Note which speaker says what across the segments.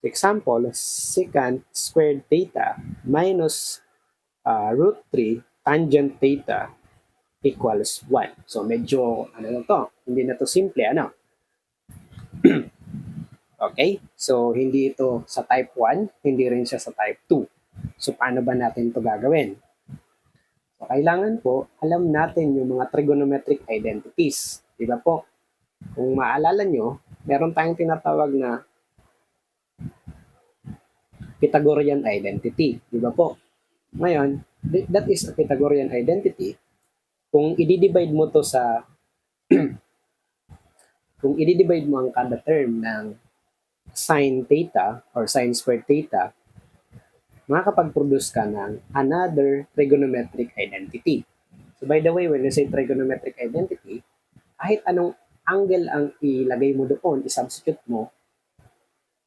Speaker 1: Example, secant squared theta minus root 3 tangent theta equals 1. So medyo ano na to, hindi na to simple ano. Okay? So hindi ito sa type 1, hindi rin siya sa type 2. So paano ba natin ito gagawin? So kailangan po alam natin yung mga trigonometric identities. Di ba po? Kung maalala nyo, meron tayong tinatawag na Pythagorean identity. Di ba po? Ngayon, that is a Pythagorean identity. Kung i-divide mo to sa kung i-divide mo ang kada term ng sine theta or sine squared theta, makakapag-produce ka ng another trigonometric identity. So by the way, when you say trigonometric identity, kahit anong angle ang ilagay mo doon, i-substitute mo,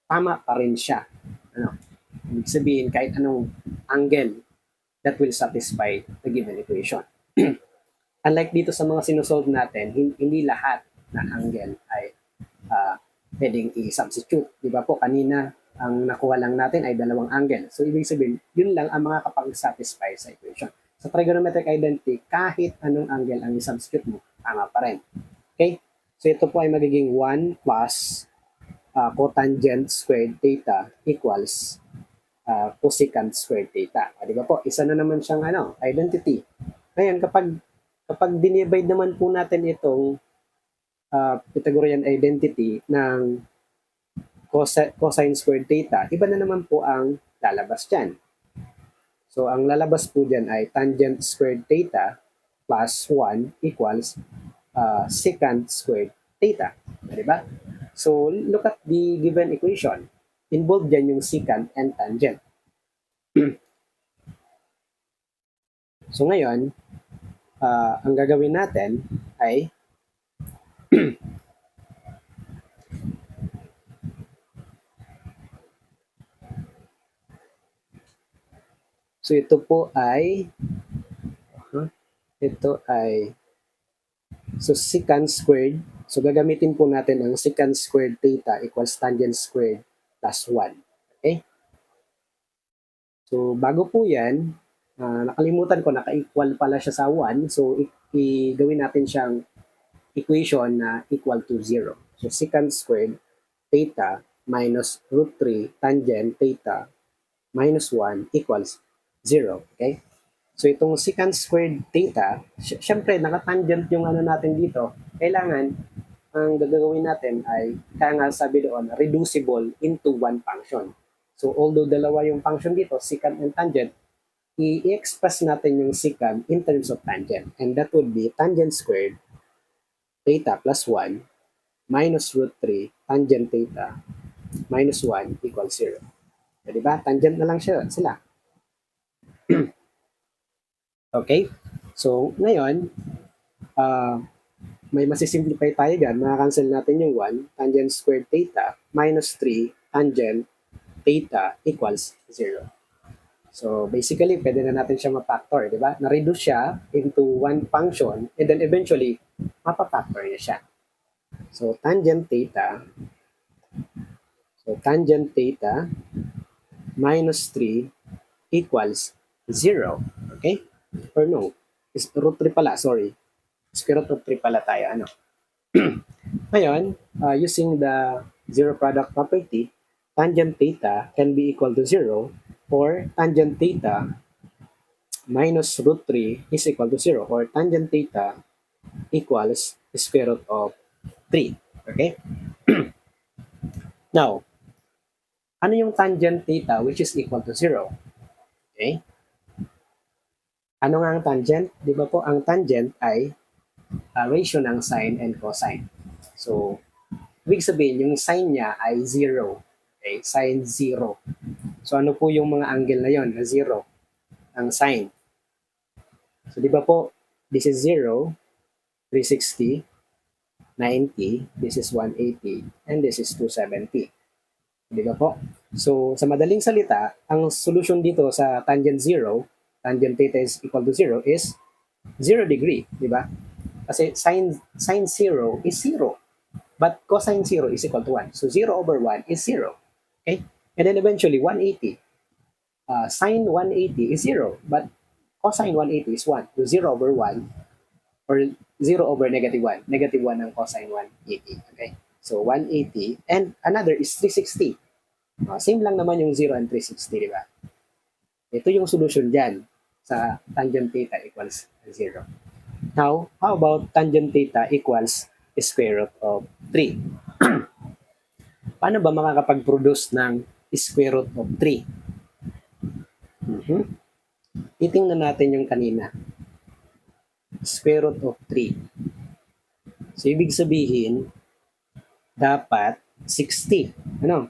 Speaker 1: tama pa rin siya. Ano? Ibig sabihin, kahit anong angle, that will satisfy the given equation. Unlike dito sa mga sinusolve natin, hindi lahat na angle ay pwedeng i-substitute. Di ba po, kanina, ang nakuha lang natin ay dalawang angle. So, ibig sabihin, yun lang ang mga kapag-satisfy sa equation. Sa trigonometric identity, kahit anong angle ang i-substitute mo, tama pa rin. Okay? So, ito po ay magiging 1 plus cotangent squared theta equals cosecant squared theta. Di ba po? Isa na naman siyang identity. Ngayon, kapag dinivide naman po natin itong Pythagorean identity ng cosine squared theta, iba na naman po ang lalabas dyan. So, ang lalabas po dyan ay tangent squared theta plus 1 equals secant squared theta. Diba? So, look at the given equation. Involved dyan yung secant and tangent. So, ngayon, ang gagawin natin ay so ito po ay secant squared. So gagamitin po natin ang secant squared theta equals tangent squared plus 1. Okay? So bago po yan, nakalimutan ko, naka-equal pala siya sa 1. So gawin natin siyang equation na equal to 0. So secant squared theta minus root 3 tangent theta minus 1 equals 0. Okay? So itong secant squared theta, syempre nakatangent yung natin dito. Kailangan, ang gagawin natin ay, kaya nga sabi doon, reducible into one function. So although dalawa yung function dito, secant and tangent, i-express natin yung secant in terms of tangent. And that would be tangent squared theta plus 1 minus root 3 tangent theta minus 1 equals 0. So, diba? Tangent na lang sila. Okay? So, ngayon, may masisimplify tayo dyan. Makakancel natin yung 1, tangent squared theta minus 3 tangent theta equals 0. So, basically, pwede na natin siya ma-factor, di ba? Na-reduce siya into one function and then eventually, mapa-factor niya siya. So, tangent theta minus 3 equals 0. Okay? Or no, is root 3 pala, sorry. Square root of 3 pala tayo, Ngayon, using the zero product property, tangent theta can be equal to 0 or tangent theta minus root 3 is equal to 0 or tangent theta equals square root of 3. Okay? Now, ano yung tangent theta which is equal to 0? Okay? Ano nga ang tangent? Di ba po, ang tangent ay ratio ng sine and cosine. So, ibig sabihin, yung sine niya ay 0. Okay? Sine 0. So, ano po yung mga angle na yon na 0? Ang sine. So, di ba po, this is 0, 360, 90, this is 180, and this is 270. Di ba po? So, sa madaling salita, ang solution dito sa tangent 0, tangent theta is equal to 0 is 0 degree, di ba? Kasi sine 0 is 0. But cosine 0 is equal to 1. So 0 over 1 is 0. Okay? And then eventually, 180. Sine 180 is 0, but cosine 180 is 1. So 0 over 1, or 0 over negative 1. Negative 1 ang cosine 180. Okay? So 180. And another is 360. Same lang naman yung 0 and 360, di ba? Ito yung solution dyan sa tangent theta equals 0. Now, how about tangent theta equals square root of 3? Paano ba makakapag-produce ng square root of 3? Titingnan natin yung kanina. Square root of 3. So, ibig sabihin, dapat 60. Ano?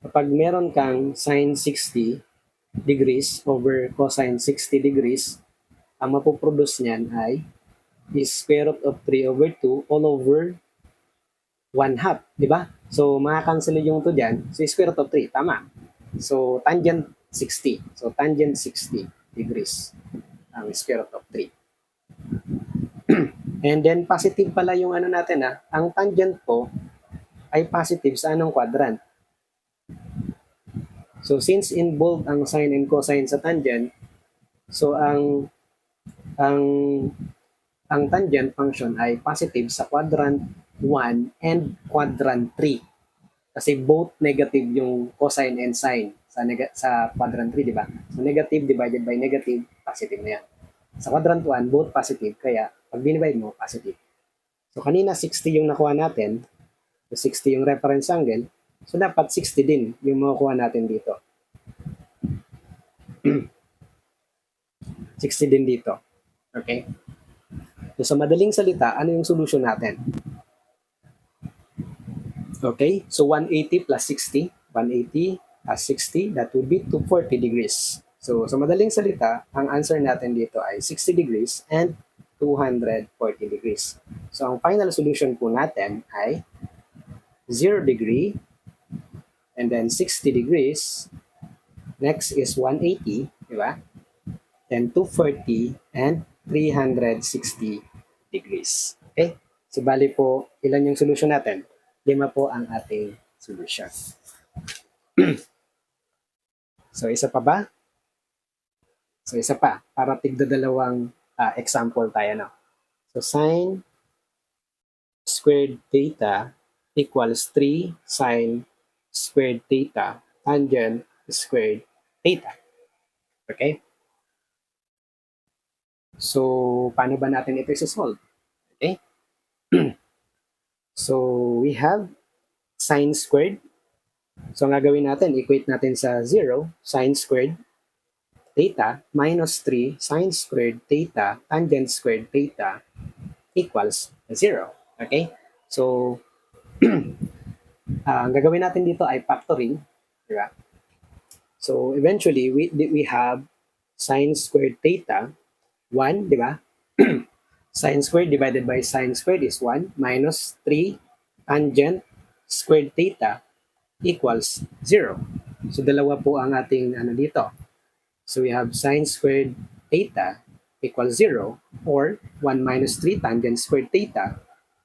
Speaker 1: Kapag meron kang sine 60 degrees over cosine 60 degrees, ang mapoproduce niyan ay square root of 3 over 2 all over 1 half. Di ba? So, makakancel yung 2 dyan. So, square root of 3. Tama. So, tangent 60. So, tangent 60 degrees ang square root of 3. And then, positive pala yung ano natin ha. Ang tangent po ay positive sa anong quadrant? So, since involved ang sine and cosine sa tangent, so ang tangent function ay positive sa quadrant 1 and quadrant 3. Kasi both negative yung cosine and sine sa quadrant 3, di ba? So, negative divided by negative, positive na yan. Sa quadrant 1, both positive, kaya pag binivide mo, positive. So, kanina 60 yung nakuha natin. So, 60 yung reference angle. So, dapat 60 din yung makukuha natin dito. 60 din dito. Okay? So, sa madaling salita, ano yung solution natin? Okay? So, 180 plus 60. 180 plus 60, that would be 240 degrees. So, sa madaling salita, ang answer natin dito ay 60 degrees and 240 degrees. So, ang final solution po natin ay 0 degree and then 60 degrees. Next is 180, di ba? Then 240 and 360 degrees. Okay? So, bali po, ilan yung solution natin? 5 po ang ating solution. So, isa pa ba? So, isa pa. Para tigda-dalawang example tayo, no? So, sine squared theta equals 3 sine squared theta tangent squared theta. Okay? So, paano ba natin ito i-solve? Okay? So, we have sine squared. So, ang gagawin natin, equate natin sa 0, sine squared theta minus 3 sine squared theta tangent squared theta equals 0. Okay? So, ang gagawin natin dito ay factoring. Di ba? So, eventually, we have sine squared theta 1, di ba? Sine squared divided by sine squared is 1 minus 3 tangent squared theta equals 0. So, dalawa po ang ating ano dito. So, we have sine squared theta equals 0 or 1 minus 3 tangent squared theta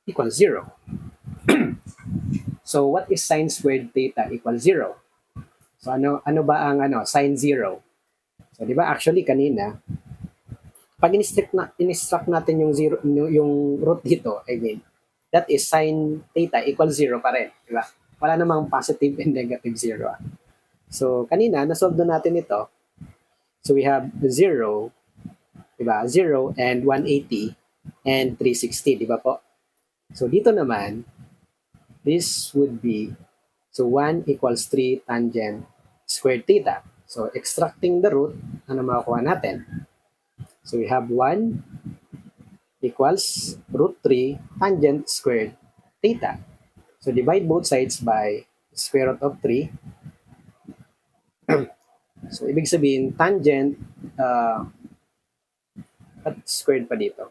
Speaker 1: equals 0. So, what is sine squared theta equals 0? So, ano ba ang sine 0? So, di ba actually kanina, pag in-extract natin yung zero, yung root dito, I mean, that is sine theta equals 0 pa rin, di ba? Wala namang positive and negative 0. So, kanina, nasolve na natin ito. So, we have 0, di ba? 0 and 180 and 360, di ba po? So, dito naman, this would be, so 1 equals 3 tangent squared theta. So, extracting the root, ano makukuha natin? So, we have 1 equals root 3 tangent squared theta. So, divide both sides by square root of 3. So, ibig sabihin, tangent, at squared pa dito.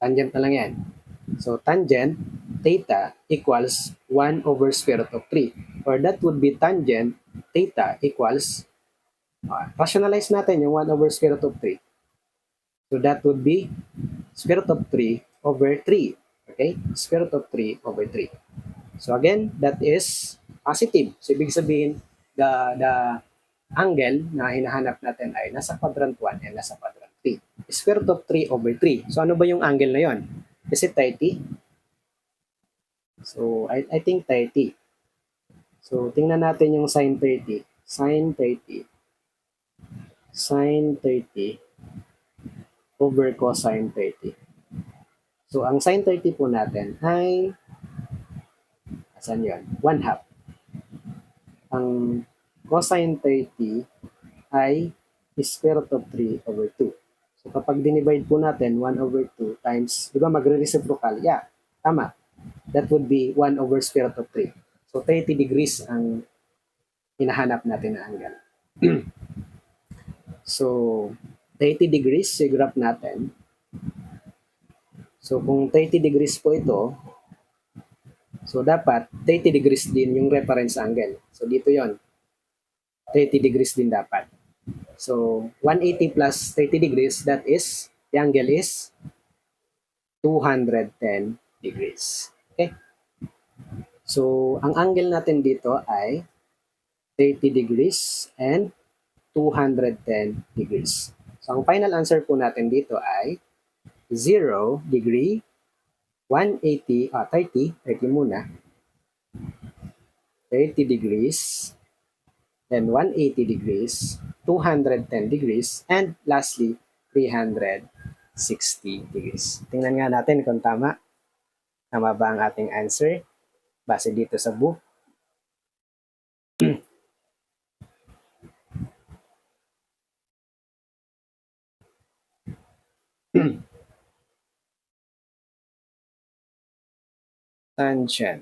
Speaker 1: Tangent na lang yan. So, tangent theta equals 1 over square root of 3. Or that would be tangent theta equals, rationalize natin yung 1 over square root of 3. So, that would be square root of 3 over 3. Okay? Square root of 3 over 3. So, again, that is positive. So, ibig sabihin, the angle na hinahanap natin ay nasa quadrant 1 and nasa quadrant 3. Square root of 3 over 3. So ano ba yung angle na yon? Is it 30? So I think 30. So tingnan natin yung sin 30. Sin 30 over cosine 30. So ang sin 30 po natin ay asan yun? 1/2. Ang cosine 30 ay square root of 3 over 2. So kapag dinivide po natin 1 over 2 times, di ba magre-reciprocal? Yeah, tama. That would be 1 over square root of 3. So 30 degrees ang hinahanap natin na angle. So 30 degrees yung graph natin. So kung 30 degrees po ito, so dapat 30 degrees din yung reference angle. So dito yon 30 degrees din dapat. So 180 plus 30 degrees, that is, the angle is 210 degrees. Okay? So ang angle natin dito ay 30 degrees and 210 degrees. So ang final answer po natin dito ay 0 degree, 180, 30 muna, 30 degrees, then 180 degrees, 210 degrees, and lastly, 360 degrees. Tingnan nga natin kung tama. Tama ba ang ating answer? Base dito sa book. Tangent.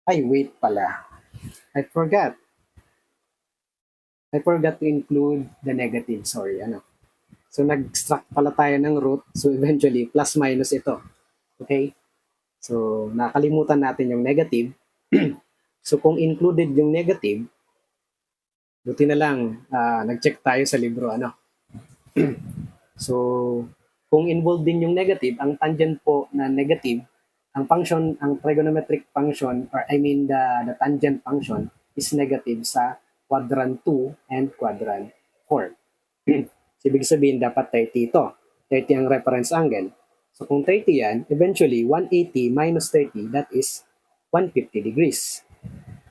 Speaker 1: Ay, wait pala. I forgot to include the negative. Sorry, ano. So, nag-extract pala tayo ng root. So, eventually, plus minus ito. Okay? So, nakalimutan natin yung negative. So, kung included yung negative, buti na lang, nag-check tayo sa libro, ano. So, kung involved din yung negative, ang tangent po na negative, ang function, ang trigonometric function, or I mean the tangent function is negative sa quadrant 2 and quadrant 4. So, ibig sabihin, dapat 30 ito. 30 ang reference angle. So, kung 30 yan, eventually, 180 minus 30, that is 150 degrees.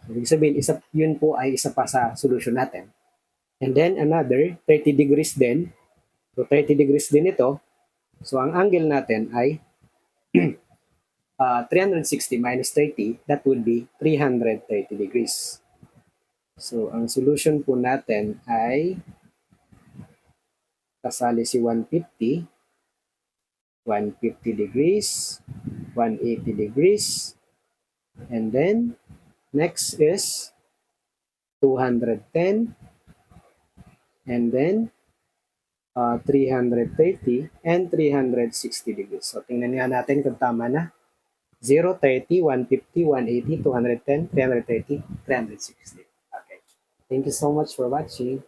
Speaker 1: So, ibig sabihin, yun po ay isa pa sa solution natin. And then, another 30 degrees din. So, 30 degrees din ito. So, ang angle natin ay 360 minus 30, that would be 330 degrees. So, ang solution po natin ay kasali si 150 degrees, 180 degrees, and then next is 210, and then 330 and 360 degrees. So, tingnan nga natin kung tama na. 0, 30, 150, 180, 210, 330, 360. Okay. Thank you so much for watching.